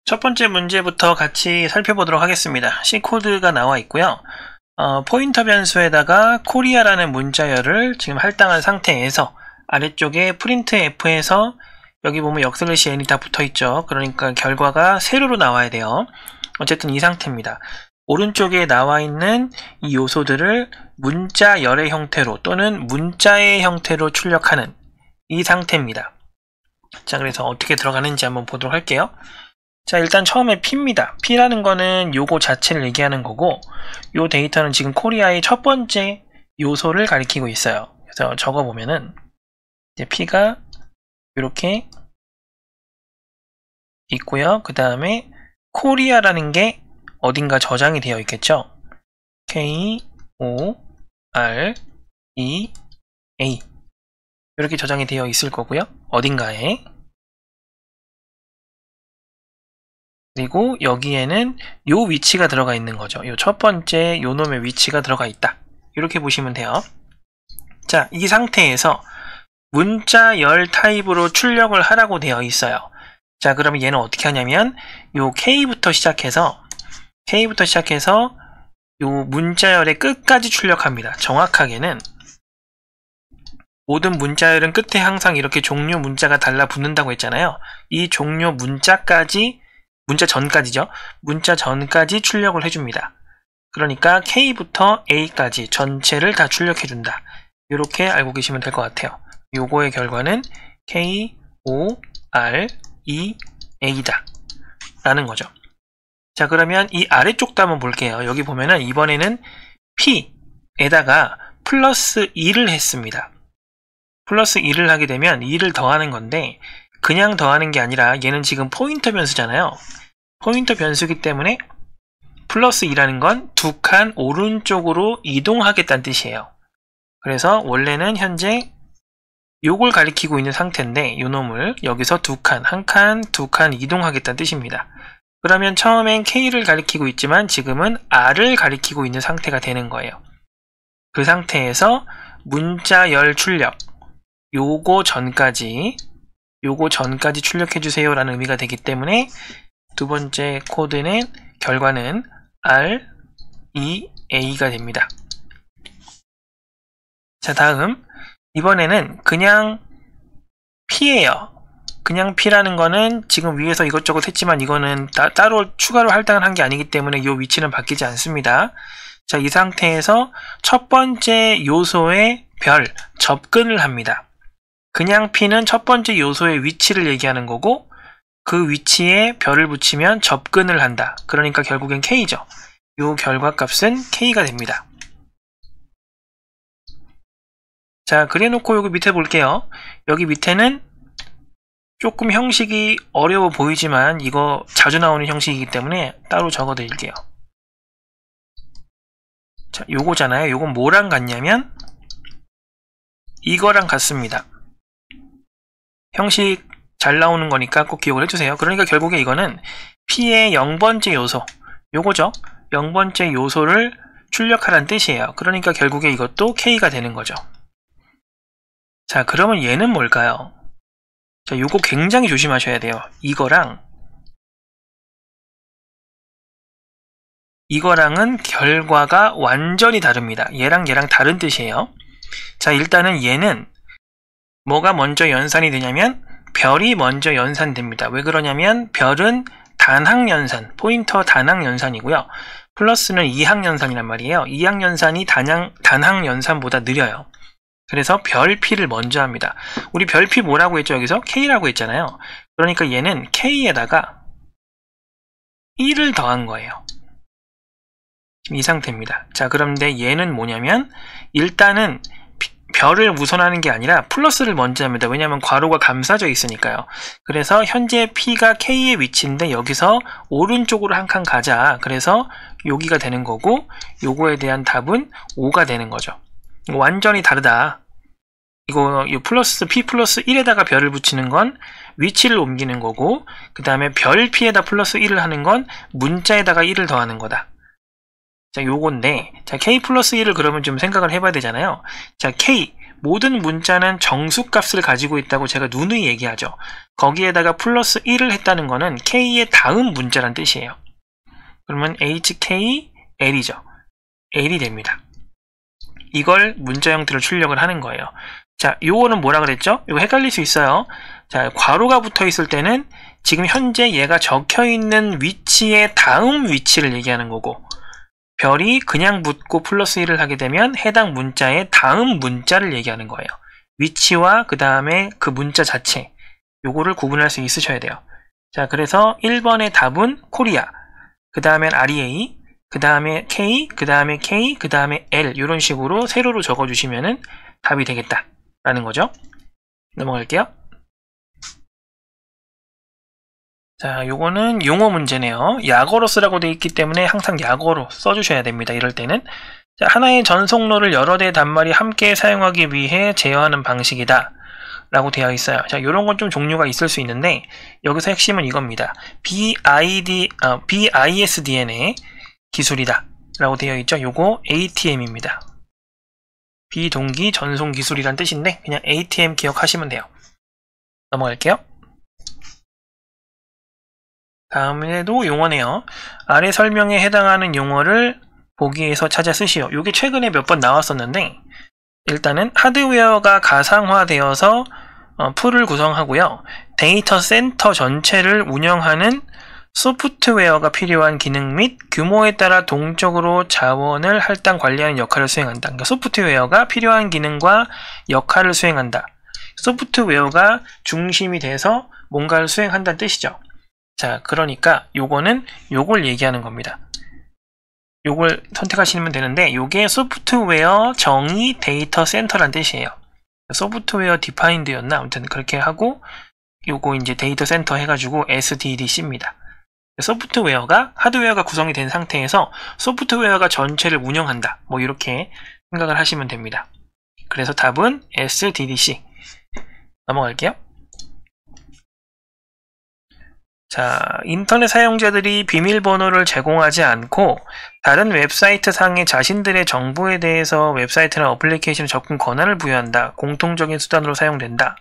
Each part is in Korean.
첫 번째 문제부터 같이 살펴보도록 하겠습니다. C코드가 나와 있고요. 포인터 변수에다가 코리아라는 문자열을 지금 할당한 상태에서 아래쪽에 printf에서 여기 보면 역슬래시 n이 다 붙어있죠. 그러니까 결과가 세로로 나와야 돼요. 어쨌든 이 상태입니다. 오른쪽에 나와 있는 이 요소들을 문자열의 형태로 또는 문자의 형태로 출력하는 이 상태입니다. 자, 그래서 어떻게 들어가는지 한번 보도록 할게요. 자, 일단 처음에 P입니다. P라는 거는 요거 자체를 얘기하는 거고, 요 데이터는 지금 코리아의 첫 번째 요소를 가리키고 있어요. 그래서 적어보면은 이제 P가 이렇게 있고요. 그 다음에 코리아라는 게 어딘가 저장이 되어 있겠죠. K, O, R, E, A 이렇게 저장이 되어 있을 거고요. 어딘가에. 그리고 여기에는 요 위치가 들어가 있는 거죠. 요 첫 번째 요 놈의 위치가 들어가 있다. 이렇게 보시면 돼요. 자, 이 상태에서 문자열 타입으로 출력을 하라고 되어 있어요. 자, 그러면 얘는 어떻게 하냐면 요 K부터 시작해서 요 문자열의 끝까지 출력합니다. 정확하게는 모든 문자열은 끝에 항상 이렇게 종료 문자가 달라붙는다고 했잖아요. 이 종료 문자까지, 문자 전까지죠. 문자 전까지 출력을 해줍니다. 그러니까 K부터 A까지 전체를 다 출력해준다. 이렇게 알고 계시면 될 것 같아요. 요거의 결과는 K, O, R, E, A다 라는 거죠. 자, 그러면 이 아래쪽도 한번 볼게요. 여기 보면은 이번에는 P에다가 플러스 2를 했습니다. 플러스 2를 하게 되면 2를 더하는 건데 그냥 더하는 게 아니라 얘는 지금 포인터 변수잖아요. 포인터 변수이기 때문에 플러스 2라는 건 두 칸 오른쪽으로 이동하겠다는 뜻이에요. 그래서 원래는 현재 요걸 가리키고 있는 상태인데 요 놈을 여기서 두 칸, 한 칸, 두 칸 이동하겠다는 뜻입니다. 그러면 처음엔 K를 가리키고 있지만 지금은 R을 가리키고 있는 상태가 되는 거예요. 그 상태에서 문자열 출력 요거 전까지 출력해주세요 라는 의미가 되기 때문에 두 번째 코드는 결과는 R, E, A가 됩니다. 자, 다음 이번에는 그냥 P예요. 그냥 P라는 거는 지금 위에서 이것저것 했지만 이거는 따로 추가로 할당을 한 게 아니기 때문에 이 위치는 바뀌지 않습니다. 자, 이 상태에서 첫 번째 요소의 별, 접근을 합니다. 그냥 P는 첫 번째 요소의 위치를 얘기하는 거고 그 위치에 별을 붙이면 접근을 한다. 그러니까 결국엔 K죠. 요 결과값은 K가 됩니다. 자, 그래놓고 여기 밑에 볼게요. 여기 밑에는 조금 형식이 어려워 보이지만 이거 자주 나오는 형식이기 때문에 따로 적어 드릴게요. 자, 요거잖아요. 요건 뭐랑 같냐면 이거랑 같습니다. 형식 잘 나오는 거니까 꼭 기억을 해주세요. 그러니까 결국에 이거는 P의 0번째 요소, 요거죠. 0번째 요소를 출력하라는 뜻이에요. 그러니까 결국에 이것도 K가 되는 거죠. 자, 그러면 얘는 뭘까요? 자, 요거 굉장히 조심하셔야 돼요. 이거랑은 결과가 완전히 다릅니다. 얘랑 다른 뜻이에요. 자, 일단은 얘는 뭐가 먼저 연산이 되냐면 별이 먼저 연산됩니다. 왜 그러냐면 별은 단항연산, 포인터 단항연산이고요. 플러스는 이항연산이란 말이에요. 이항연산이 단항연산보다 느려요. 그래서 별 P를 먼저 합니다. 우리 별 P 뭐라고 했죠? 여기서 K라고 했잖아요. 그러니까 얘는 K에다가 1을 더한 거예요. 지금 이 상태입니다. 자, 그런데 얘는 뭐냐면 일단은 별을 우선하는 게 아니라 플러스를 먼저 합니다. 왜냐하면 괄호가 감싸져 있으니까요. 그래서 현재 P가 K의 위치인데 여기서 오른쪽으로 한 칸 가자. 그래서 여기가 되는 거고 요거에 대한 답은 5가 되는 거죠. 완전히 다르다. 이거 플러스 P 플러스 1에다가 별을 붙이는 건 위치를 옮기는 거고 그 다음에 별 P에다 플러스 1을 하는 건 문자에다가 1을 더하는 거다. 자, 요건데 자, K 플러스 1을 그러면 좀 생각을 해봐야 되잖아요. 자, K 모든 문자는 정수값을 가지고 있다고 제가 누누이 얘기하죠. 거기에다가 플러스 1을 했다는 거는 K의 다음 문자란 뜻이에요. 그러면 HKL이죠. L이 됩니다. 이걸 문자 형태로 출력을 하는 거예요. 자, 요거는 뭐라 그랬죠? 이거 헷갈릴 수 있어요. 자, 괄호가 붙어 있을 때는 지금 현재 얘가 적혀 있는 위치의 다음 위치를 얘기하는 거고, 별이 그냥 붙고 플러스 1을 하게 되면 해당 문자의 다음 문자를 얘기하는 거예요. 위치와 그 다음에 그 문자 자체, 요거를 구분할 수 있으셔야 돼요. 자, 그래서 1번의 답은 코리아, 그 다음엔 REA, 그 다음에 K, 그 다음에 K, 그 다음에 L, 이런 식으로 세로로 적어주시면은 답이 되겠다라는 거죠. 넘어갈게요. 자, 요거는 용어 문제네요. 약어로 쓰라고 되어 있기 때문에 항상 약어로 써주셔야 됩니다. 이럴 때는. 자, 하나의 전송로를 여러 대의 단말이 함께 사용하기 위해 제어하는 방식이다 라고 되어 있어요. 자, 요런 건 좀 종류가 있을 수 있는데, 여기서 핵심은 이겁니다. BISDN의 기술이다 라고 되어 있죠. 요거 ATM입니다. 비동기 전송 기술이란 뜻인데 그냥 ATM 기억하시면 돼요. 넘어갈게요. 다음에도 용어네요. 아래 설명에 해당하는 용어를 보기에서 찾아 쓰시오. 요게 최근에 몇 번 나왔었는데, 일단은 하드웨어가 가상화되어서 풀을 구성하고요. 데이터 센터 전체를 운영하는 소프트웨어가 필요한 기능 및 규모에 따라 동적으로 자원을 할당 관리하는 역할을 수행한다. 그러니까 소프트웨어가 필요한 기능과 역할을 수행한다. 소프트웨어가 중심이 돼서 뭔가를 수행한다는 뜻이죠. 자, 그러니까 요거는 요걸 얘기하는 겁니다. 요걸 선택하시면 되는데, 요게 소프트웨어 정의 데이터 센터란 뜻이에요. 소프트웨어 디파인드였나? 아무튼 그렇게 하고, 요거 이제 데이터 센터 해가지고 SDDC입니다. 소프트웨어가, 하드웨어가 구성이 된 상태에서 소프트웨어가 전체를 운영한다. 뭐 이렇게 생각을 하시면 됩니다. 그래서 답은 SDDC. 넘어갈게요. 자, 인터넷 사용자들이 비밀번호를 제공하지 않고 다른 웹사이트 상의 자신들의 정보에 대해서 웹사이트나 어플리케이션에 접근 권한을 부여한다. 공통적인 수단으로 사용된다.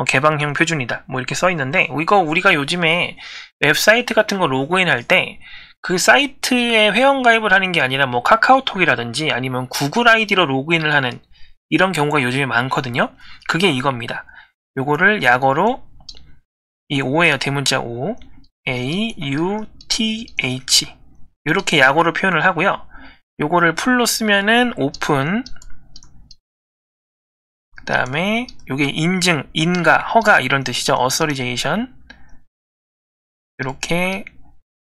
개방형 표준이다. 뭐 이렇게 써 있는데, 이거 우리가 요즘에 웹사이트 같은 거 로그인 할 때 그 사이트에 회원가입을 하는 게 아니라 뭐 카카오톡이라든지 아니면 구글 아이디로 로그인을 하는 이런 경우가 요즘에 많거든요. 그게 이겁니다. 요거를 약어로 이 O예요. 대문자 O, A-U-T-H 이렇게 약어로 표현을 하고요. 요거를 풀로 쓰면은 오픈, 그 다음에 요게 인증, 인가, 허가 이런 뜻이죠. 어서리제이션 이렇게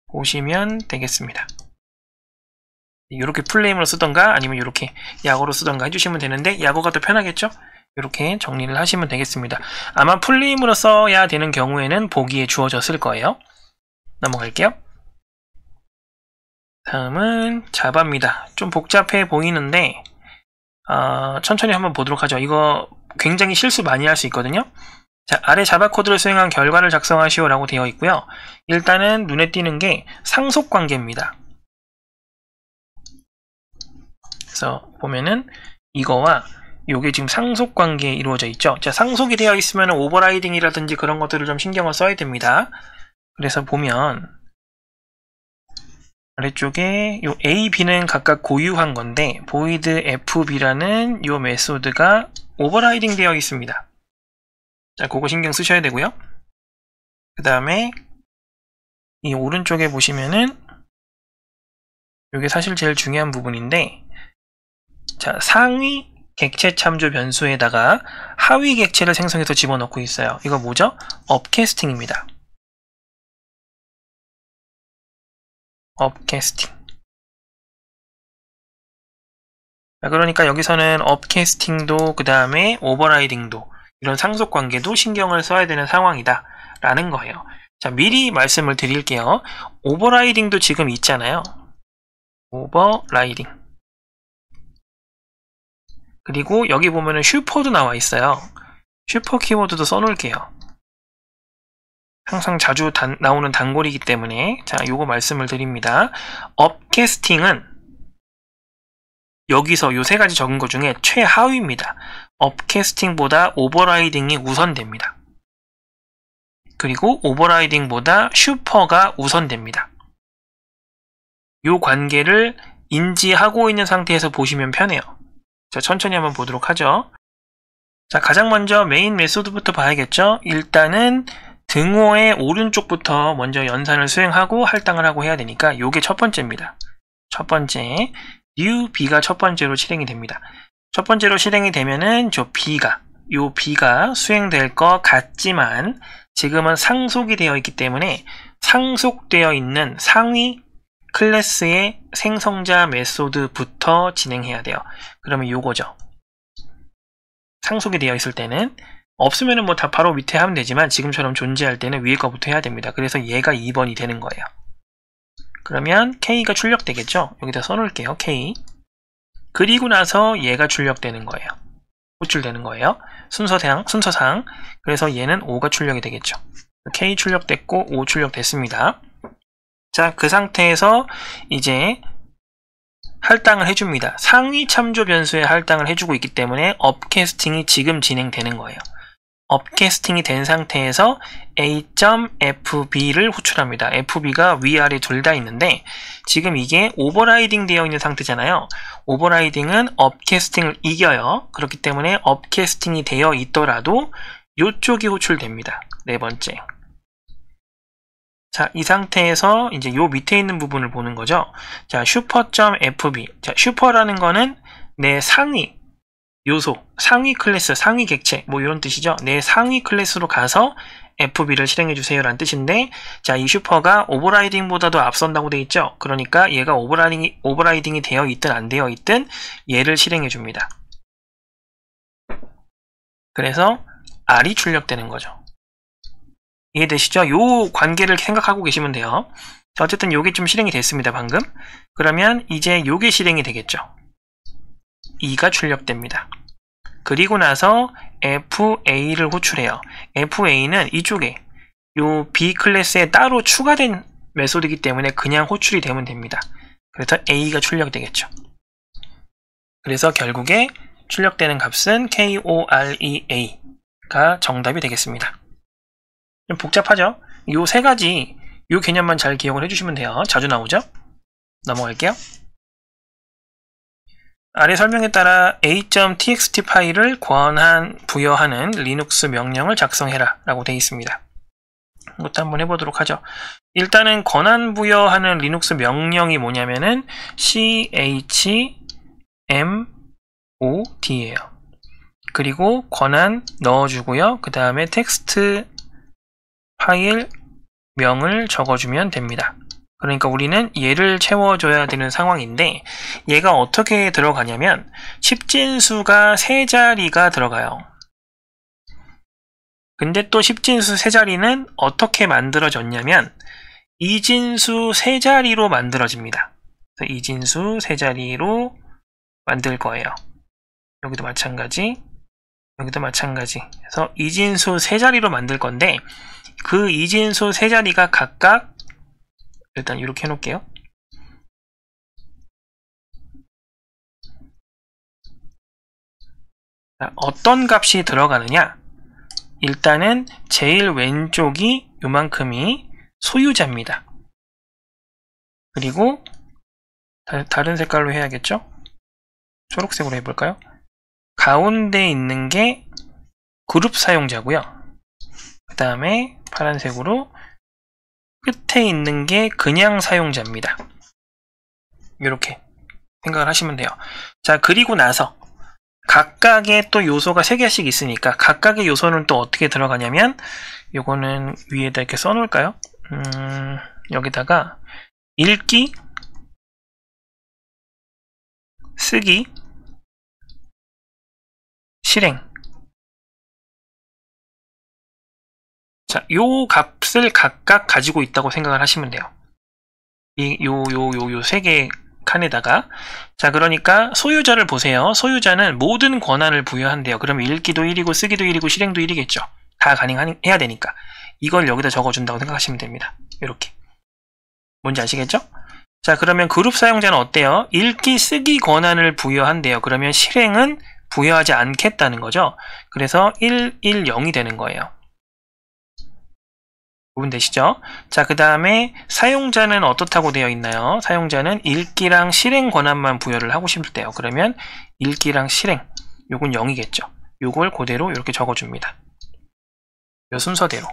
보시면 되겠습니다. 이렇게 풀네임으로 쓰던가 아니면 이렇게 약어로 쓰던가 해주시면 되는데, 약어가 더 편하겠죠? 이렇게 정리를 하시면 되겠습니다. 아마 풀네임으로 써야 되는 경우에는 보기에 주어졌을 거예요. 넘어갈게요. 다음은 자바입니다. 좀 복잡해 보이는데 천천히 한번 보도록 하죠. 이거 굉장히 실수 많이 할 수 있거든요. 자, 아래 자바 코드를 수행한 결과를 작성하시오 라고 되어 있고요. 일단은 눈에 띄는 게 상속관계입니다. 그래서 보면은 이거와 요게 지금 상속관계에 이루어져 있죠. 자, 상속이 되어 있으면 오버라이딩이라든지 그런 것들을 좀 신경을 써야 됩니다. 그래서 보면 아래쪽에 요 A, B는 각각 고유한 건데 void FB라는 요 메소드가 오버라이딩 되어 있습니다. 자, 그거 신경 쓰셔야 되고요. 그 다음에 이 오른쪽에 보시면은 요게 사실 제일 중요한 부분인데, 자, 상위 객체 참조 변수에다가 하위 객체를 생성해서 집어넣고 있어요. 이거 뭐죠? 업캐스팅입니다. 업캐스팅. 그러니까 여기서는 업캐스팅도 그 다음에 오버라이딩도 이런 상속 관계도 신경을 써야 되는 상황이다 라는 거예요. 자, 미리 말씀을 드릴게요. 오버라이딩도 지금 있잖아요. 오버라이딩. 그리고 여기 보면은 슈퍼도 나와 있어요. 슈퍼 키워드도 써놓을게요. 항상 자주 나오는 단골이기 때문에. 자, 요거 말씀을 드립니다. 업캐스팅은 여기서 요 세 가지 적은 것 중에 최하위입니다. 업캐스팅보다 오버라이딩이 우선됩니다. 그리고 오버라이딩보다 슈퍼가 우선됩니다. 요 관계를 인지하고 있는 상태에서 보시면 편해요. 자, 천천히 한번 보도록 하죠. 자, 가장 먼저 메인 메소드부터 봐야겠죠. 일단은 등호의 오른쪽부터 먼저 연산을 수행하고 할당을 하고 해야 되니까 요게 첫 번째입니다. 첫 번째, new b가 첫 번째로 실행이 됩니다. 첫 번째로 실행이 되면은 요 b가 수행될 것 같지만 지금은 상속이 되어 있기 때문에 상속되어 있는 상위 클래스의 생성자 메소드부터 진행해야 돼요. 그러면 요거죠. 상속이 되어 있을 때는 없으면은 뭐 다 바로 밑에 하면 되지만 지금처럼 존재할 때는 위에 거부터 해야 됩니다. 그래서 얘가 2번이 되는 거예요. 그러면 K가 출력되겠죠? 여기다 써놓을게요. K. 그리고 나서 얘가 출력되는 거예요. 호출되는 거예요. 순서상. 그래서 얘는 5가 출력이 되겠죠. K 출력됐고 5 출력됐습니다. 자, 그 상태에서 이제 할당을 해줍니다. 상위 참조 변수에 할당을 해주고 있기 때문에 업캐스팅이 지금 진행되는 거예요. 업캐스팅이 된 상태에서 a.fb를 호출합니다. fb가 위아래 둘 다 있는데 지금 이게 오버라이딩 되어 있는 상태잖아요. 오버라이딩은 업캐스팅을 이겨요. 그렇기 때문에 업캐스팅이 되어 있더라도 이쪽이 호출됩니다. 네 번째. 자, 이 상태에서 이제 요 밑에 있는 부분을 보는 거죠. 자, 슈퍼.fb. 자, 슈퍼라는 거는 내 상위 요소, 상위 클래스, 상위 객체, 뭐 이런 뜻이죠. 내 상위 클래스로 가서 fb를 실행해 주세요 라는 뜻인데, 자, 이 슈퍼가 오버라이딩보다도 앞선다고 돼 있죠. 그러니까 얘가 오버라이딩이 되어 있든 안 되어 있든 얘를 실행해 줍니다. 그래서 R이 출력되는 거죠. 이해되시죠? 요 관계를 생각하고 계시면 돼요. 자, 어쨌든 요게 좀 실행이 됐습니다, 방금. 그러면 이제 요게 실행이 되겠죠. 2가 출력됩니다. 그리고 나서 FA를 호출해요. FA는 이쪽에 요 B 클래스에 따로 추가된 메소드이기 때문에 그냥 호출이 되면 됩니다. 그래서 A가 출력되겠죠. 그래서 결국에 출력되는 값은 KOREA가 정답이 되겠습니다. 좀 복잡하죠? 요 세 가지, 요 개념만 잘 기억을 해주시면 돼요. 자주 나오죠? 넘어갈게요. 아래 설명에 따라 a.txt 파일을 부여하는 리눅스 명령을 작성해라 라고 되어 있습니다. 이것도 한번 해보도록 하죠. 일단은 권한 부여하는 리눅스 명령이 뭐냐면은 chmod 예요. 그리고 권한 넣어주고요. 그 다음에 텍스트 파일 명을 적어주면 됩니다. 그러니까 우리는 얘를 채워줘야 되는 상황인데 얘가 어떻게 들어가냐면 10진수가 3자리가 들어가요. 근데 또 10진수 3자리는 어떻게 만들어졌냐면 2진수 3자리로 만들어집니다. 그래서 2진수 3자리로 만들 거예요. 여기도 마찬가지, 여기도 마찬가지. 그래서 2진수 3자리로 만들 건데 그 2진수 3자리가 각각 일단 이렇게 해놓을게요. 자, 어떤 값이 들어가느냐? 일단은 제일 왼쪽이 요만큼이 소유자입니다. 그리고 다른 색깔로 해야겠죠? 초록색으로 해볼까요? 가운데 있는 게 그룹 사용자고요. 그 다음에 파란색으로 끝에 있는 게 그냥 사용자입니다. 이렇게 생각을 하시면 돼요. 자, 그리고 나서 각각의 또 요소가 3개씩 있으니까 각각의 요소는 또 어떻게 들어가냐면 요거는 위에다 이렇게 써놓을까요? 여기다가 읽기, 쓰기, 실행. 자, 요 값을 각각 가지고 있다고 생각을 하시면 돼요. 요 3개 칸에다가. 자, 그러니까 소유자를 보세요. 소유자는 모든 권한을 부여한대요. 그러면 읽기도 1이고 쓰기도 1이고 실행도 1이겠죠. 다 가능해야 되니까. 이걸 여기다 적어준다고 생각하시면 됩니다. 이렇게. 뭔지 아시겠죠? 자, 그러면 그룹 사용자는 어때요? 읽기, 쓰기 권한을 부여한대요. 그러면 실행은 부여하지 않겠다는 거죠. 그래서 110이 되는 거예요. 부분 되시죠? 자, 그 다음에 사용자는 어떻다고 되어 있나요? 사용자는 읽기랑 실행 권한만 부여를 하고 싶대요. 그러면 읽기랑 실행, 요건 0이겠죠. 요걸 그대로 이렇게 적어줍니다. 요 순서대로.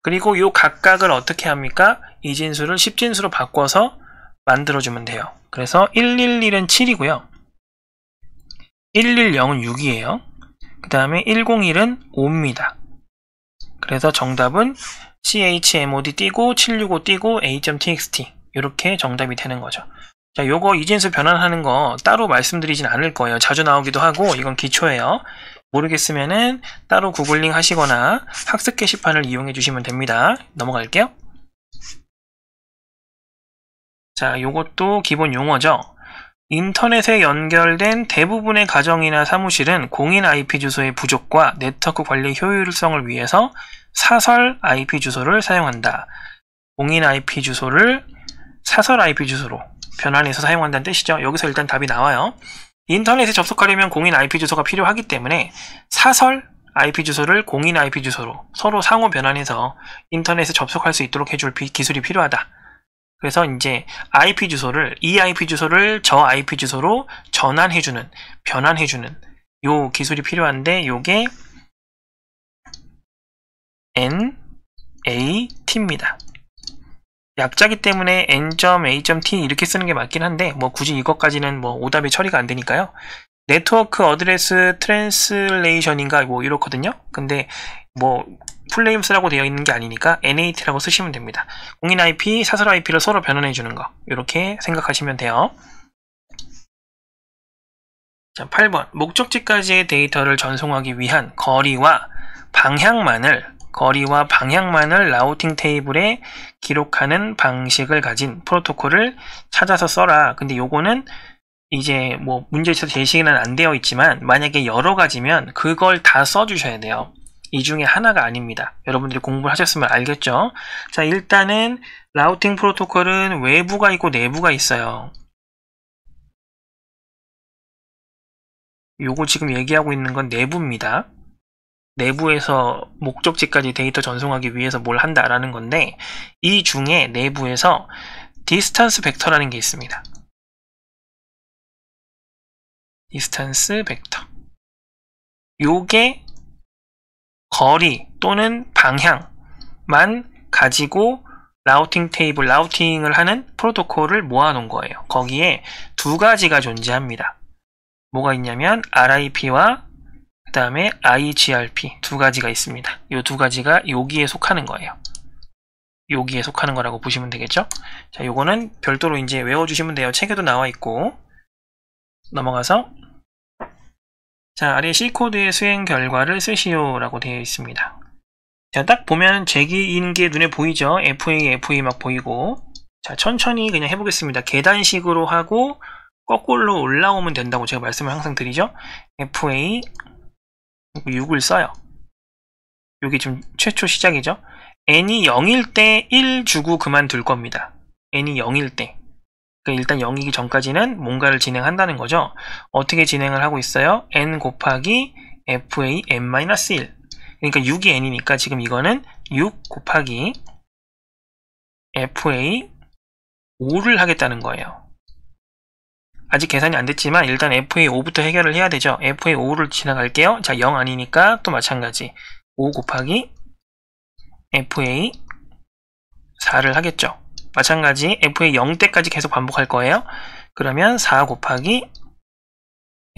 그리고 요 각각을 어떻게 합니까? 이진수를 10진수로 바꿔서 만들어주면 돼요. 그래서 111은 7이고요. 110은 6이에요. 그 다음에 101은 5입니다. 그래서 정답은 chmod 띄고 765 띄고 a.txt 이렇게 정답이 되는 거죠. 자, 요거 이진수 변환하는 거 따로 말씀드리진 않을 거예요. 자주 나오기도 하고 이건 기초예요. 모르겠으면은 따로 구글링 하시거나 학습 게시판을 이용해 주시면 됩니다. 넘어갈게요. 자, 요것도 기본 용어죠. 인터넷에 연결된 대부분의 가정이나 사무실은 공인 IP 주소의 부족과 네트워크 관리 효율성을 위해서 사설 IP 주소를 사용한다. 공인 IP 주소를 사설 IP 주소로 변환해서 사용한다는 뜻이죠. 여기서 일단 답이 나와요. 인터넷에 접속하려면 공인 IP 주소가 필요하기 때문에 사설 IP 주소를 공인 IP 주소로 서로 상호 변환해서 인터넷에 접속할 수 있도록 해줄 기술이 필요하다. 그래서 이제 IP 주소를, 이 IP 주소를 저 IP 주소로 전환해주는, 변환해주는 요 기술이 필요한데 요게 NAT입니다. 약자기 때문에 N.A.T 이렇게 쓰는 게 맞긴 한데 뭐 굳이 이것까지는 뭐 오답이 처리가 안 되니까요. 네트워크 어드레스 트랜슬레이션인가 뭐 이렇거든요. 근데 뭐 풀네임스라고 되어 있는 게 아니니까 NAT라고 쓰시면 됩니다. 공인 IP, 사설 IP를 서로 변환해 주는 거 이렇게 생각하시면 돼요. 자, 8번 목적지까지의 데이터를 전송하기 위한 거리와 방향만을 라우팅 테이블에 기록하는 방식을 가진 프로토콜을 찾아서 써라. 근데 요거는 이제 뭐 문제에서 제시는 안 되어 있지만 만약에 여러 가지면 그걸 다 써주셔야 돼요. 이 중에 하나가 아닙니다. 여러분들이 공부를 하셨으면 알겠죠? 자, 일단은 라우팅 프로토콜은 외부가 있고 내부가 있어요. 요거 지금 얘기하고 있는 건 내부입니다. 내부에서 목적지까지 데이터 전송하기 위해서 뭘 한다라는 건데 이 중에 내부에서 디스턴스 벡터라는 게 있습니다. 디스턴스 벡터. 요게 거리 또는 방향만 가지고 라우팅 테이블, 라우팅을 하는 프로토콜을 모아놓은 거예요. 거기에 두 가지가 존재합니다. 뭐가 있냐면 RIP와 그 다음에 IGRP 두 가지가 있습니다. 이 두 가지가 여기에 속하는 거예요. 여기에 속하는 거라고 보시면 되겠죠? 자, 요거는 별도로 이제 외워주시면 돼요. 책에도 나와 있고. 넘어가서 자, 아래 C코드의 수행 결과를 쓰시오 라고 되어 있습니다. 자, 딱 보면 제기인 게 눈에 보이죠? FA 막 보이고. 자, 천천히 그냥 해보겠습니다. 계단식으로 하고 거꾸로 올라오면 된다고 제가 말씀을 항상 드리죠? FA 6을 써요. 여기 지금 최초 시작이죠? n이 0일 때 1 주고 그만둘 겁니다. n이 0일 때. 그러니까 일단 0이기 전까지는 뭔가를 진행한다는 거죠. 어떻게 진행을 하고 있어요? n 곱하기 fa n-1. 그러니까 6이 n이니까 지금 이거는 6 곱하기 fa 5를 하겠다는 거예요. 아직 계산이 안 됐지만 일단 FA5부터 해결을 해야 되죠. FA5를 지나갈게요. 자, 0 아니니까 또 마찬가지 5 곱하기 FA4를 하겠죠. 마찬가지 FA0때까지 계속 반복할 거예요. 그러면 4 곱하기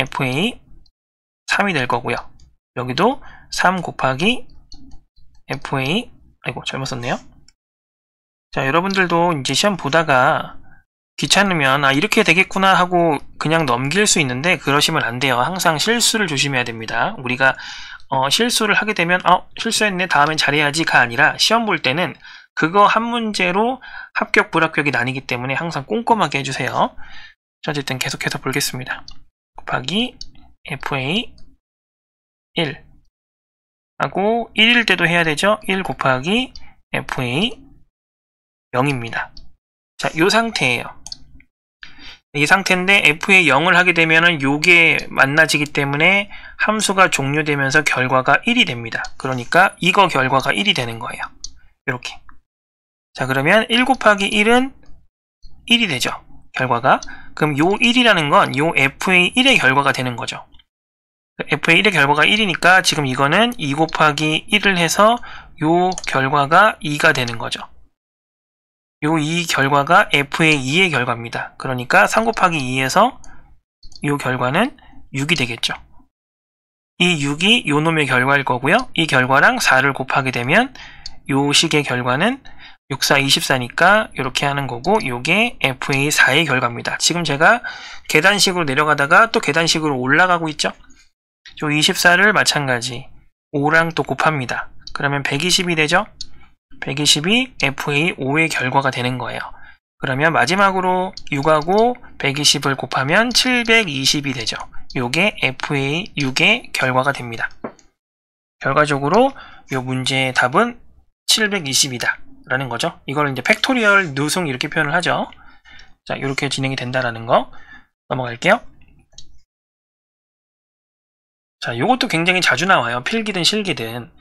FA3이 될 거고요. 여기도 3 곱하기 FA 아이고 잘못 썼네요. 자, 여러분들도 이제 시험 보다가 귀찮으면 아 이렇게 되겠구나 하고 그냥 넘길 수 있는데 그러시면 안 돼요. 항상 실수를 조심해야 됩니다. 우리가 실수를 하게 되면 실수했네 다음엔 잘해야지가 아니라 시험 볼 때는 그거 한 문제로 합격 불합격이 나뉘기 때문에 항상 꼼꼼하게 해주세요. 자, 어쨌든 계속해서 보겠습니다. 곱하기 FA 1 하고 1일 때도 해야 되죠. 1 곱하기 FA 0입니다. 자, 요 상태예요. 이 상태인데 f에 0을 하게 되면은 요게 만나지기 때문에 함수가 종료되면서 결과가 1이 됩니다. 그러니까 이거 결과가 1이 되는 거예요. 이렇게. 자, 그러면 1 곱하기 1은 1이 되죠. 결과가. 그럼 요 1이라는 건 요 f의 1의 결과가 되는 거죠. f의 1의 결과가 1이니까 지금 이거는 2 곱하기 1을 해서 요 결과가 2가 되는 거죠. 요 2 결과가 f의 2의 결과입니다. 그러니까 3 곱하기 2에서 요 결과는 6이 되겠죠. 이 6이 요 놈의 결과일 거고요. 이 결과랑 4를 곱하게 되면 요 식의 결과는 6, 4, 24니까 이렇게 하는 거고 요게 f의 4의 결과입니다. 지금 제가 계단식으로 내려가다가 또 계단식으로 올라가고 있죠. 요 24를 마찬가지 5랑 또 곱합니다. 그러면 120이 되죠. 120이 f의 5의 결과가 되는 거예요. 그러면 마지막으로 6하고 120을 곱하면 720이 되죠. 요게 f의 6의 결과가 됩니다. 결과적으로 요 문제의 답은 720이다 라는 거죠. 이걸 이제 팩토리얼 누승 이렇게 표현을 하죠. 자, 이렇게 진행이 된다라는 거 넘어갈게요. 자, 요것도 굉장히 자주 나와요. 필기든 실기든.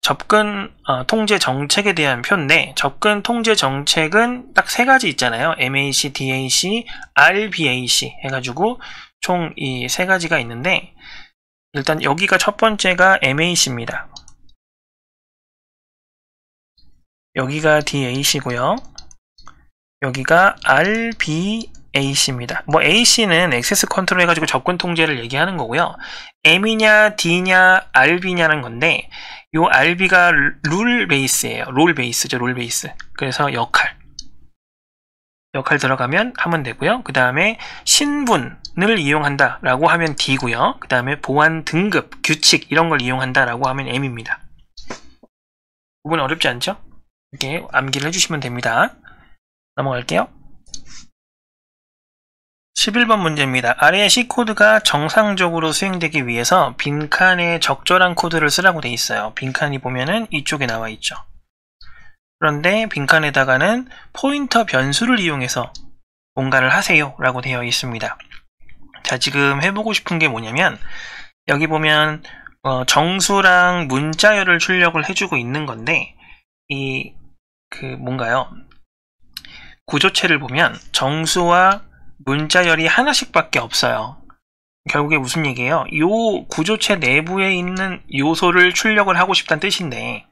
접근 통제 정책에 대한 표인데, 접근 통제 정책은 딱 세 가지 있잖아요. MAC, DAC, RBAC 해가지고 총 이 세 가지가 있는데, 일단 여기가 첫 번째가 MAC입니다. 여기가 DAC고요. 여기가 RBAC입니다. 뭐 AC는 액세스 컨트롤 해가지고 접근 통제를 얘기하는 거고요. M이냐 D냐 RB냐는 건데, 요 RB가 룰 베이스예요. 롤 베이스죠. 롤 베이스. 그래서 역할 들어가면 하면 되고요. 그 다음에 신분을 이용한다 라고 하면 D고요. 그 다음에 보안 등급, 규칙 이런 걸 이용한다 라고 하면 M입니다. 부분 어렵지 않죠? 이렇게 암기를 해주시면 됩니다. 넘어갈게요. 11번 문제입니다. 아래의 C코드가 정상적으로 수행되기 위해서 빈칸에 적절한 코드를 쓰라고 돼 있어요. 빈칸이 보면은 이쪽에 나와 있죠. 그런데 빈칸에다가는 포인터 변수를 이용해서 뭔가를 하세요 라고 되어 있습니다. 자, 지금 해보고 싶은 게 뭐냐면 여기 보면 정수랑 문자열을 출력을 해주고 있는 건데 뭔가요? 구조체를 보면 정수와 문자열이 하나씩밖에 없어요. 결국에 무슨 얘기예요? 요 구조체 내부에 있는 요소를 출력을 하고 싶다는 뜻인데,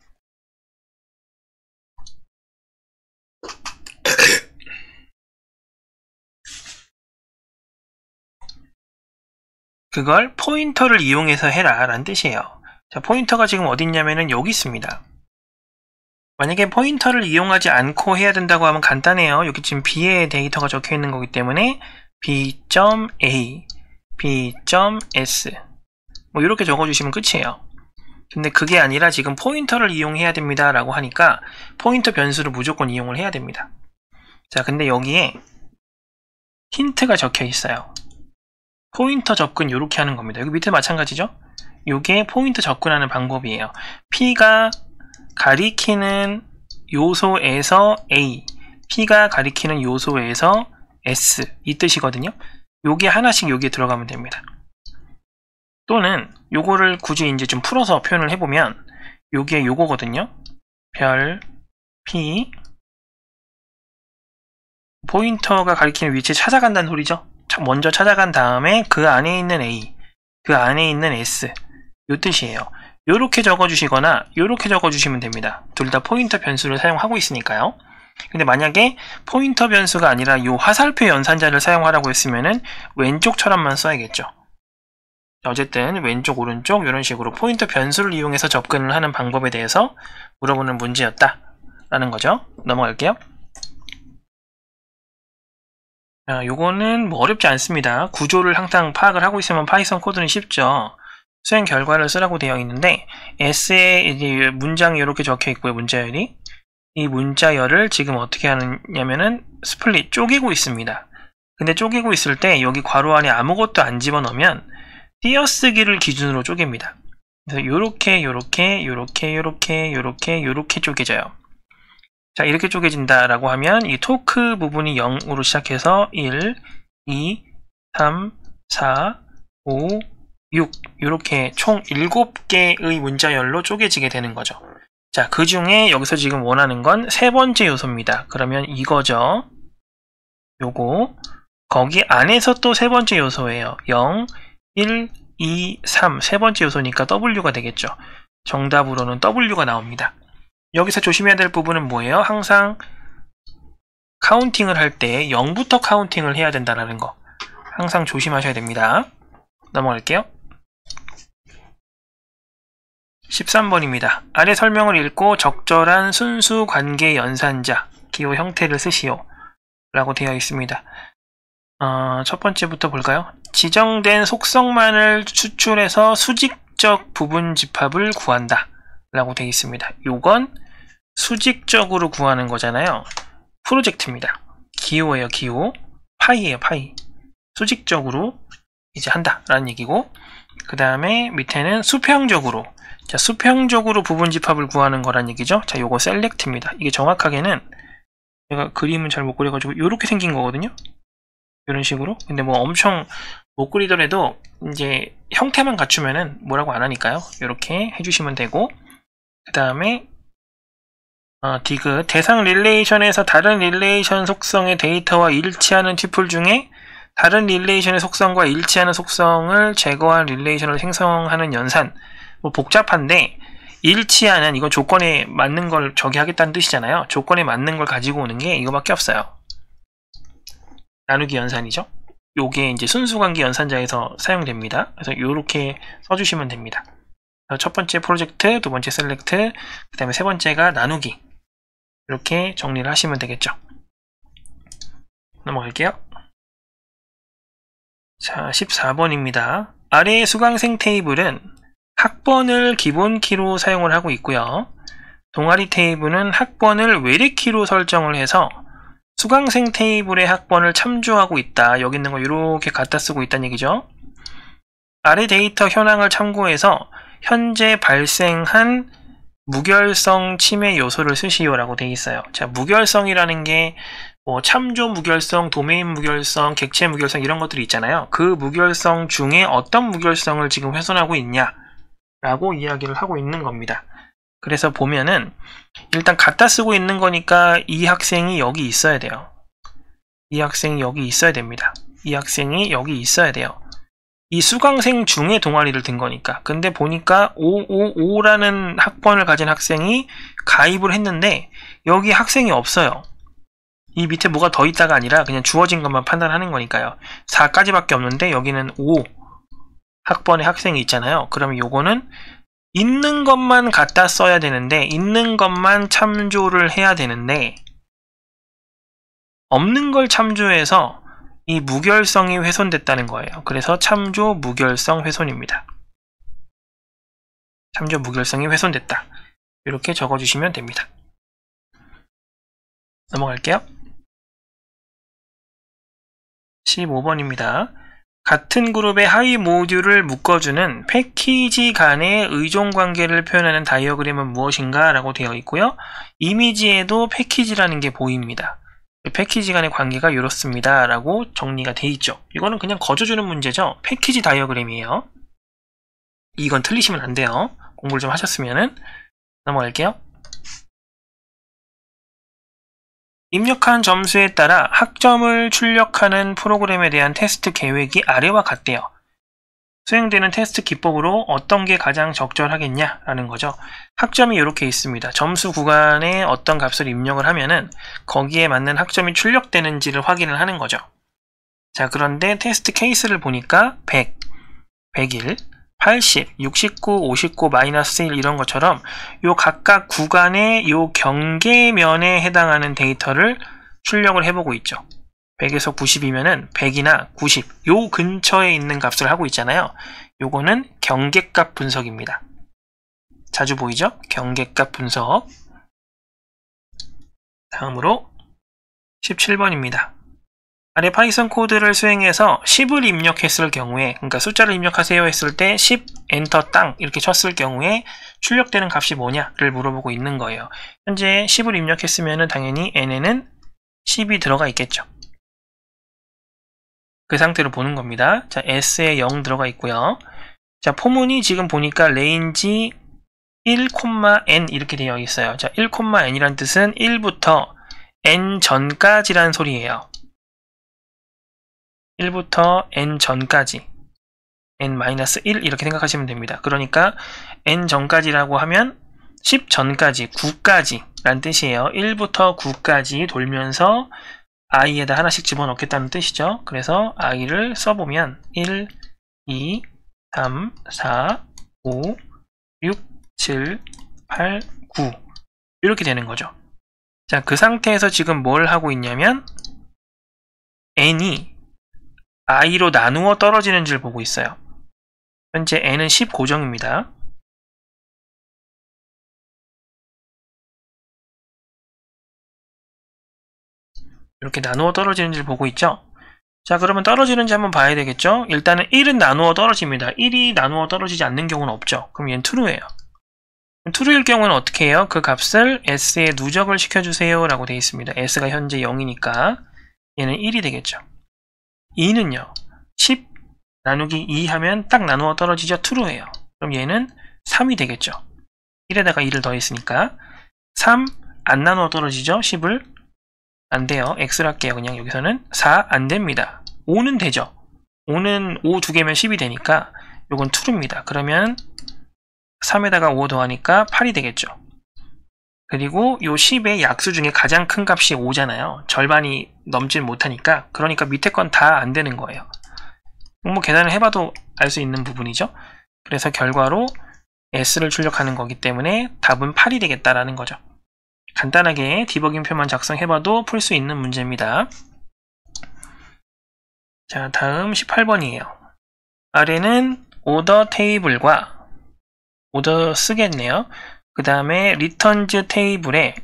그걸 포인터를 이용해서 해라 라는 뜻이에요. 자, 포인터가 지금 어디 있냐면은 여기 있습니다. 만약에 포인터를 이용하지 않고 해야 된다고 하면 간단해요. 여기 지금 B의 데이터가 적혀 있는 거기 때문에 B.A, B.S 뭐 이렇게 적어주시면 끝이에요. 근데 그게 아니라 지금 포인터를 이용해야 됩니다 라고 하니까 포인터 변수를 무조건 이용을 해야 됩니다. 자, 근데 여기에 힌트가 적혀 있어요. 포인터 접근 이렇게 하는 겁니다. 여기 밑에 마찬가지죠? 이게 포인터 접근하는 방법이에요. P가 가리키는 요소에서 A, P가 가리키는 요소에서 S 이 뜻이거든요. 요게 하나씩 여기에 들어가면 됩니다. 또는 요거를 굳이 이제 좀 풀어서 표현을 해보면 요게 요거거든요. 별 P 포인터가 가리키는 위치에 찾아간다는 소리죠. 먼저 찾아간 다음에 그 안에 있는 A, 그 안에 있는 S 요 뜻이에요. 요렇게 적어주시거나 요렇게 적어주시면 됩니다. 둘 다 포인터 변수를 사용하고 있으니까요. 근데 만약에 포인터 변수가 아니라 요 화살표 연산자를 사용하라고 했으면은 왼쪽처럼만 써야겠죠. 어쨌든 왼쪽 오른쪽 이런 식으로 포인터 변수를 이용해서 접근을 하는 방법에 대해서 물어보는 문제였다 라는 거죠. 넘어갈게요. 요거는 뭐 어렵지 않습니다. 구조를 항상 파악을 하고 있으면 파이썬 코드는 쉽죠. 수행 결과를 쓰라고 되어 있는데 S에 이제 문장이 이렇게 적혀 있고요. 문자열이 이 문자열을 지금 어떻게 하느냐면은 스플릿 쪼개고 있습니다. 근데 쪼개고 있을 때 여기 괄호 안에 아무것도 안 집어넣으면 띄어쓰기를 기준으로 쪼갭니다. 그래서 요렇게 쪼개져요. 자, 이렇게 쪼개진다라고 하면 이 토크 부분이 0으로 시작해서 1, 2, 3, 4, 5, 6 이렇게 총 7개의 문자열로 쪼개지게 되는 거죠. 자, 그 중에 여기서 지금 원하는 건 세 번째 요소입니다. 그러면 이거죠. 요거 거기 안에서 또 세 번째 요소예요. 0, 1, 2, 3 세 번째 요소니까 W가 되겠죠. 정답으로는 W가 나옵니다. 여기서 조심해야 될 부분은 뭐예요? 항상 카운팅을 할 때 0부터 카운팅을 해야 된다는 거 항상 조심하셔야 됩니다. 넘어갈게요. 13번입니다. 아래 설명을 읽고 적절한 순수 관계 연산자 기호 형태를 쓰시오 라고 되어 있습니다. 첫 번째부터 볼까요? 지정된 속성만을 추출해서 수직적 부분 집합을 구한다 라고 되어 있습니다. 요건 수직적으로 구하는 거잖아요. 프로젝트입니다. 기호예요. 기호. 파이예요. 파이. 수직적으로 이제 한다 라는 얘기고, 그 다음에 밑에는 수평적으로, 자, 수평적으로 부분 집합을 구하는 거란 얘기죠. 자, 요거 셀렉트입니다. 이게 정확하게는 제가 그림은 잘 못 그려가지고 요렇게 생긴 거거든요. 이런 식으로. 근데 뭐 엄청 못 그리더라도 이제 형태만 갖추면은 뭐라고 안 하니까요. 요렇게 해주시면 되고, 그 다음에 디귿 대상 릴레이션에서 다른 릴레이션 속성의 데이터와 일치하는 튜플 중에 다른 릴레이션의 속성과 일치하는 속성을 제거한 릴레이션을 생성하는 연산. 뭐 복잡한데 일치하는, 이거 조건에 맞는 걸 저기 하겠다는 뜻이잖아요. 조건에 맞는 걸 가지고 오는 게 이거밖에 없어요. 나누기 연산이죠. 요게 이제 순수관계 연산자에서 사용됩니다. 그래서 요렇게 써주시면 됩니다. 첫 번째 프로젝트, 두 번째 셀렉트, 그 다음에 세 번째가 나누기. 이렇게 정리를 하시면 되겠죠. 넘어갈게요. 자, 14번입니다. 아래의 수강생 테이블은 학번을 기본키로 사용을 하고 있고요. 동아리 테이블은 학번을 외래키로 설정을 해서 수강생 테이블의 학번을 참조하고 있다. 여기 있는 거 이렇게 갖다 쓰고 있다는 얘기죠. 아래 데이터 현황을 참고해서 현재 발생한 무결성 침해 요소를 쓰시오라고 되어 있어요. 자, 무결성이라는 게 뭐 참조 무결성, 도메인 무결성, 객체 무결성 이런 것들이 있잖아요. 그 무결성 중에 어떤 무결성을 지금 훼손하고 있냐라고 이야기를 하고 있는 겁니다. 그래서 보면은 일단 갖다 쓰고 있는 거니까 이 학생이 여기 있어야 돼요. 이 학생이 여기 있어야 됩니다. 이 학생이 여기 있어야 돼요. 이 수강생 중에 동아리를 든 거니까. 근데 보니까 555라는 학번을 가진 학생이 가입을 했는데 여기 학생이 없어요. 이 밑에 뭐가 더 있다가 아니라 그냥 주어진 것만 판단하는 거니까요. 4까지밖에 없는데 여기는 5 학번의 학생이 있잖아요. 그러면 요거는 있는 것만 갖다 써야 되는데, 있는 것만 참조를 해야 되는데 없는 걸 참조해서 이 무결성이 훼손됐다는 거예요. 그래서 참조 무결성 훼손입니다. 참조 무결성이 훼손됐다. 이렇게 적어주시면 됩니다. 넘어갈게요. 15번입니다. 같은 그룹의 하위 모듈을 묶어주는 패키지 간의 의존관계를 표현하는 다이어그램은 무엇인가? 라고 되어 있고요. 이미지에도 패키지라는 게 보입니다. 패키지 간의 관계가 이렇습니다. 라고 정리가 되어 있죠. 이거는 그냥 거저주는 문제죠. 패키지 다이어그램이에요. 이건 틀리시면 안 돼요. 공부를 좀 하셨으면은. 넘어갈게요. 입력한 점수에 따라 학점을 출력하는 프로그램에 대한 테스트 계획이 아래와 같대요. 수행되는 테스트 기법으로 어떤 게 가장 적절하겠냐라는 거죠. 학점이 이렇게 있습니다. 점수 구간에 어떤 값을 입력을 하면은 거기에 맞는 학점이 출력되는지를 확인을 하는 거죠. 자, 그런데 테스트 케이스를 보니까 100, 101, 80, 69, 59, 마이너스 1 이런 것처럼 요 각각 구간의 요 경계면에 해당하는 데이터를 출력을 해보고 있죠. 100에서 90이면은 100이나 90, 요 근처에 있는 값을 하고 있잖아요. 요거는 경계값 분석입니다. 자주 보이죠? 경계값 분석. 다음으로 17번입니다. 아래 파이썬 코드를 수행해서 10을 입력했을 경우에, 그러니까 숫자를 입력하세요 했을 때 10 엔터 땅 이렇게 쳤을 경우에 출력되는 값이 뭐냐를 물어보고 있는 거예요. 현재 10을 입력했으면 당연히 n에는 10이 들어가 있겠죠. 그 상태로 보는 겁니다. 자, S에 0 들어가 있고요. 자, 포문이 지금 보니까 range 1,n 이렇게 되어 있어요. 자, 1,n이란 뜻은 1부터 n 전까지란 소리예요. 1부터 n 전까지, n-1 이렇게 생각하시면 됩니다. 그러니까 n 전까지라고 하면 10 전까지, 9까지 란 뜻이에요. 1부터 9까지 돌면서 i에다 하나씩 집어넣겠다는 뜻이죠. 그래서 i를 써보면 1, 2, 3, 4, 5, 6, 7, 8, 9 이렇게 되는 거죠. 자, 그 상태에서 지금 뭘 하고 있냐면 n이 i로 나누어 떨어지는 줄 보고 있어요. 현재 n은 10 고정입니다. 이렇게 나누어 떨어지는 줄 보고 있죠. 자, 그러면 떨어지는지 한번 봐야 되겠죠. 일단은 1은 나누어 떨어집니다. 1이 나누어 떨어지지 않는 경우는 없죠. 그럼 얘는 true예요. true일 경우는 어떻게 해요? 그 값을 s에 누적을 시켜주세요 라고 되어 있습니다. s가 현재 0이니까 얘는 1이 되겠죠. 2는요. 10 나누기 2 하면 딱 나누어 떨어지죠. true예요. 그럼 얘는 3이 되겠죠. 1에다가 2를 더했으니까 3 안 나누어 떨어지죠. 10을 안 돼요. x를 할게요. 그냥 여기서는 4 안 됩니다. 5는 되죠. 5는 5 두 개면 10이 되니까 요건 true입니다. 그러면 3에다가 5 더하니까 8이 되겠죠. 그리고 요 10의 약수 중에 가장 큰 값이 5잖아요. 절반이 넘진 못하니까. 그러니까 밑에 건 다 안 되는 거예요. 뭐 계산을 해봐도 알 수 있는 부분이죠. 그래서 결과로 s를 출력하는 거기 때문에 답은 8이 되겠다라는 거죠. 간단하게 디버깅표만 작성해봐도 풀 수 있는 문제입니다. 자, 다음 18번이에요. 아래는 오더 테이블과 오더 쓰겠네요. 그 다음에 리턴즈 테이블에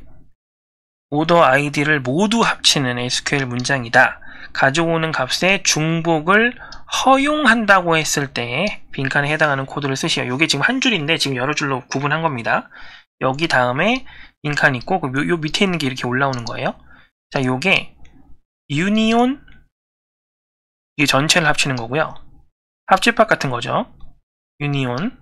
오더 아이디를 모두 합치는 SQL 문장이다. 가져오는 값의 중복을 허용한다고 했을 때 빈칸에 해당하는 코드를 쓰시오. 이게 지금 한 줄인데 지금 여러 줄로 구분한 겁니다. 여기 다음에 빈칸 있고 요 밑에 있는 게 이렇게 올라오는 거예요. 자, 요게 유니온 이 전체를 합치는 거고요. 합집합 같은 거죠. 유니온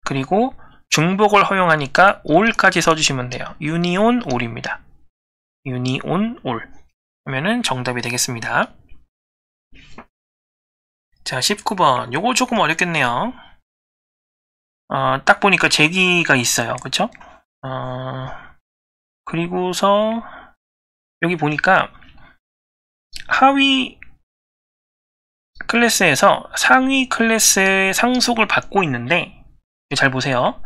그리고 중복을 허용하니까 all까지 써주시면 돼요. 유니온 all입니다. 유니온 all 하면은 정답이 되겠습니다. 자, 19번 요거 조금 어렵겠네요. 딱 보니까 제기가 있어요. 그쵸? 그리고서 여기 보니까 하위 클래스에서 상위 클래스의 상속을 받고 있는데 잘 보세요.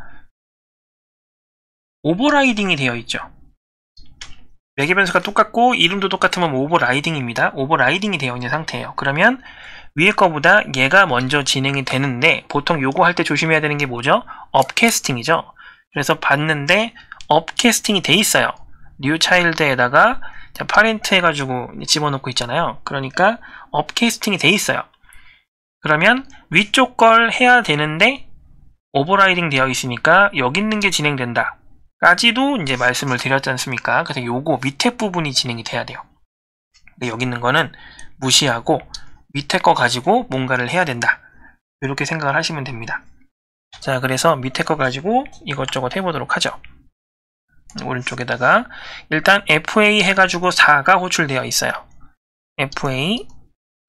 오버라이딩이 되어 있죠. 매개 변수가 똑같고 이름도 똑같으면 오버라이딩입니다. 오버라이딩이 되어 있는 상태예요. 그러면 위에 거보다 얘가 먼저 진행이 되는데 보통 요거 할 때 조심해야 되는 게 뭐죠? 업캐스팅이죠. 그래서 봤는데 업캐스팅이 돼 있어요. 뉴 차일드에다가 파렌트 해가지고 집어넣고 있잖아요. 그러니까 업캐스팅이 돼 있어요. 그러면 위쪽 걸 해야 되는데 오버라이딩 되어 있으니까 여기 있는 게 진행된다 까지도 이제 말씀을 드렸지 않습니까? 그래서 요거 밑에 부분이 진행이 돼야 돼요. 근데 여기 있는 거는 무시하고 밑에 거 가지고 뭔가를 해야 된다. 이렇게 생각을 하시면 됩니다. 자, 그래서 밑에 거 가지고 이것저것 해보도록 하죠. 오른쪽에다가 일단 FA 해가지고 4가 호출되어 있어요. FA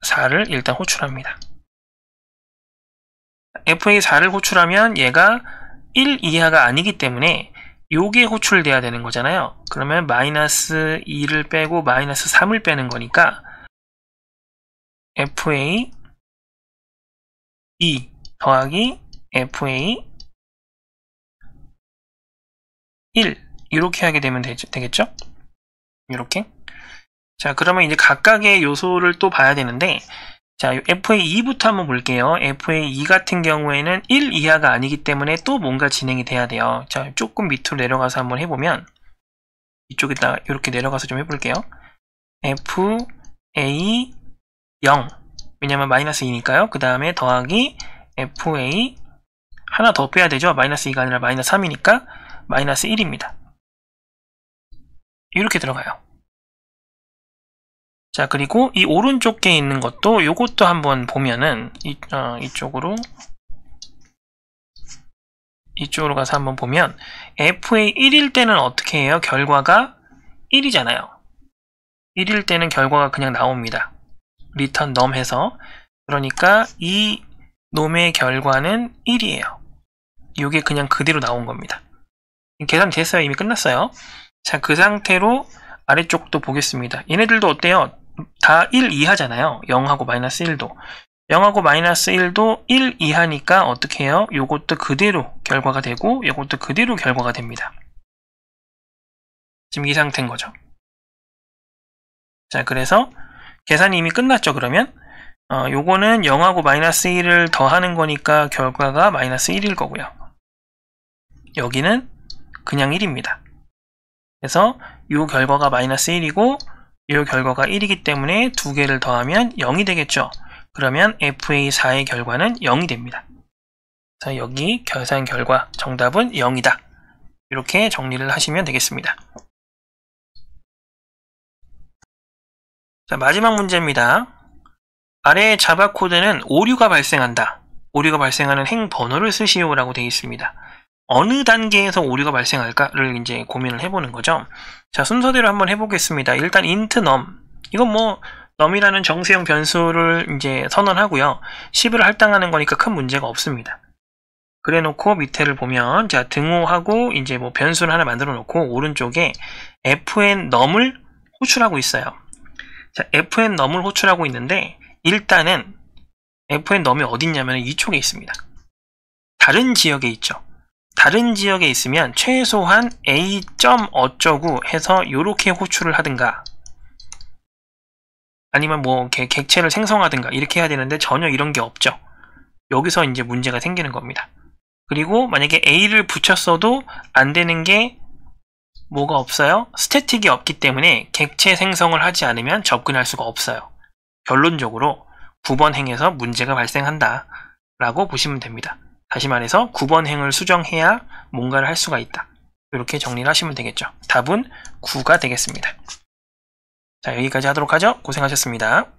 4를 일단 호출합니다. FA 4를 호출하면 얘가 1 이하가 아니기 때문에 요게 호출돼야 되는 거잖아요. 그러면 마이너스 2를 빼고 마이너스 3을 빼는 거니까 FA 2 더하기 FA 1 이렇게 하게 되면 되겠죠? 이렇게. 자, 그러면 이제 각각의 요소를 또 봐야 되는데 자, FA2부터 한번 볼게요. FA2 같은 경우에는 1 이하가 아니기 때문에 또 뭔가 진행이 돼야 돼요. 자, 조금 밑으로 내려가서 한번 해보면 이쪽에다 이렇게 내려가서 좀 해볼게요. FA 0 왜냐면 마이너스 2니까요. 그 다음에 더하기 FA 하나 더 빼야 되죠. 마이너스 2가 아니라 마이너스 3이니까 마이너스 1입니다. 이렇게 들어가요. 자, 그리고 이 오른쪽에 있는 것도 요것도 한번 보면은 이쪽으로 가서 한번 보면 FA 1일 때는 어떻게 해요? 결과가 1이잖아요. 1일 때는 결과가 그냥 나옵니다. return num 해서. 그러니까 이 놈의 결과는 1이에요. 이게 그냥 그대로 나온 겁니다. 계산 됐어요. 이미 끝났어요. 자, 그 상태로 아래쪽도 보겠습니다. 얘네들도 어때요? 다 1 이하잖아요. 0하고 마이너스 1도. 0하고 마이너스 1도 1 이하니까 어떻게 해요? 요것도 그대로 결과가 되고 요것도 그대로 결과가 됩니다. 지금 이 상태인 거죠. 자, 그래서 계산이 이미 끝났죠. 그러면 요거는 0하고 마이너스 1을 더하는 거니까 결과가 마이너스 1일 거고요. 여기는 그냥 1입니다. 그래서 요 결과가 마이너스 1이고 요 결과가 1이기 때문에 두 개를 더하면 0이 되겠죠. 그러면 FA4의 결과는 0이 됩니다. 자, 여기 계산 결과 정답은 0이다. 이렇게 정리를 하시면 되겠습니다. 자, 마지막 문제입니다. 아래의 자바 코드는 오류가 발생한다. 오류가 발생하는 행 번호를 쓰시오라고 되어 있습니다. 어느 단계에서 오류가 발생할까를 이제 고민을 해보는 거죠. 자, 순서대로 한번 해보겠습니다. 일단 int num. 이건 뭐 num이라는 정수형 변수를 이제 선언하고요. 10을 할당하는 거니까 큰 문제가 없습니다. 그래 놓고 밑에를 보면 자, 등호하고 이제 뭐 변수를 하나 만들어 놓고 오른쪽에 fn num을 호출하고 있어요. 자, fn num을 호출하고 있는데 일단은 fn num이 어디 있냐면 이쪽에 있습니다. 다른 지역에 있죠. 다른 지역에 있으면 최소한 a. 어쩌고 해서 요렇게 호출을 하든가 아니면 뭐 이렇게 객체를 생성하든가 이렇게 해야 되는데 전혀 이런 게 없죠. 여기서 이제 문제가 생기는 겁니다. 그리고 만약에 a를 붙였어도 안 되는 게 뭐가 없어요? 스태틱이 없기 때문에 객체 생성을 하지 않으면 접근할 수가 없어요. 결론적으로 9번 행에서 문제가 발생한다 라고 보시면 됩니다. 다시 말해서 9번 행을 수정해야 뭔가를 할 수가 있다. 이렇게 정리를 하시면 되겠죠. 답은 9가 되겠습니다. 자, 여기까지 하도록 하죠. 고생하셨습니다.